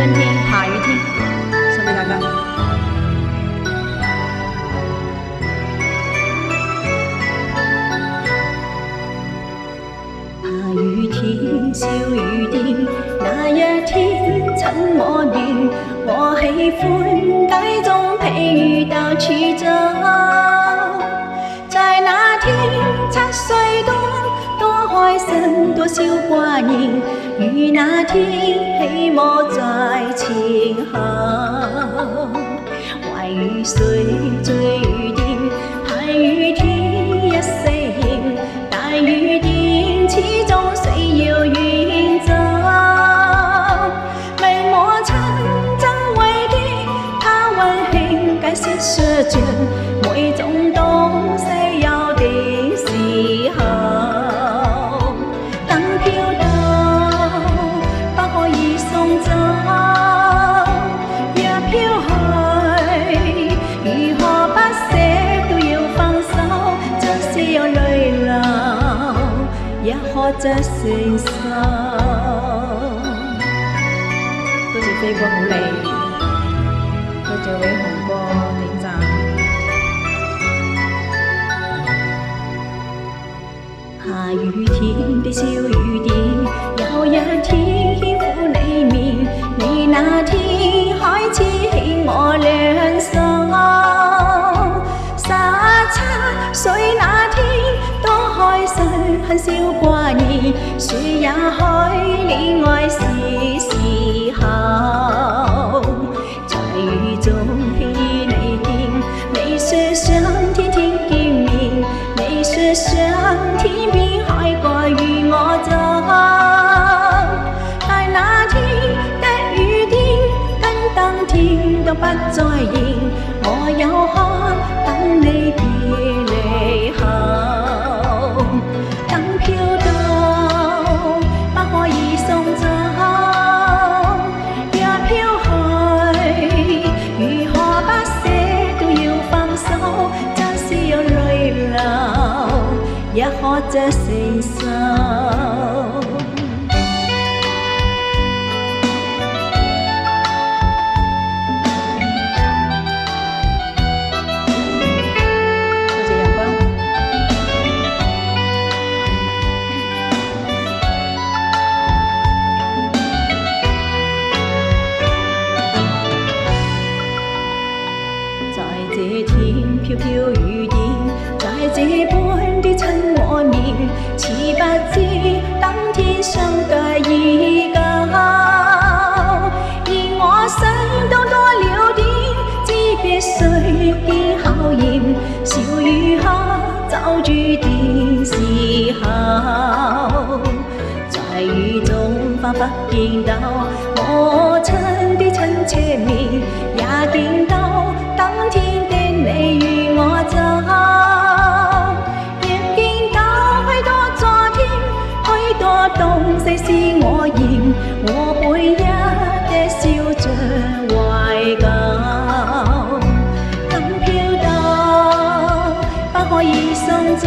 春天爬雨天，送给大家。爬雨天，小雨點，那一天親我面，我喜歡街中披雨到處走。在那天7歲多開心，多少掛念，與那天希望在前後。懷雨水追雨點，盼雨天一息現，大雨點始終需要遠走。為我親真為的他溫馨解釋說盡每種東西有的時候。等飄到不可以送走，若飄去如何不捨都要放手，就是有淚流也可着承受。多謝飛哥好利，多謝偉雄哥點讚。下雨天的小雨點，有一天牽撫你面，你那天開始牽我兩手。17歲那天多開心，很少掛念，說也許戀愛是時候。在雨中輕與你見，你說想天天見面，你說想天邊海角與我走。但那天的雨點跟當天都不再現，我有可等你別離後。等飄到不可以送走，若飄去如何不捨都要放手，就是有淚流也可着承受。這天飄飄雨點，在這般的親我面，似不知當天相隔已久。而我想到多了點，知必須經考驗，小雨後就注定時候。在雨中彷彿見到我親的親切面，也見到當天的你與我走，亦見到許多昨天，許多東西是我嫌，我每一的笑着懷舊。等飄到不可以送走。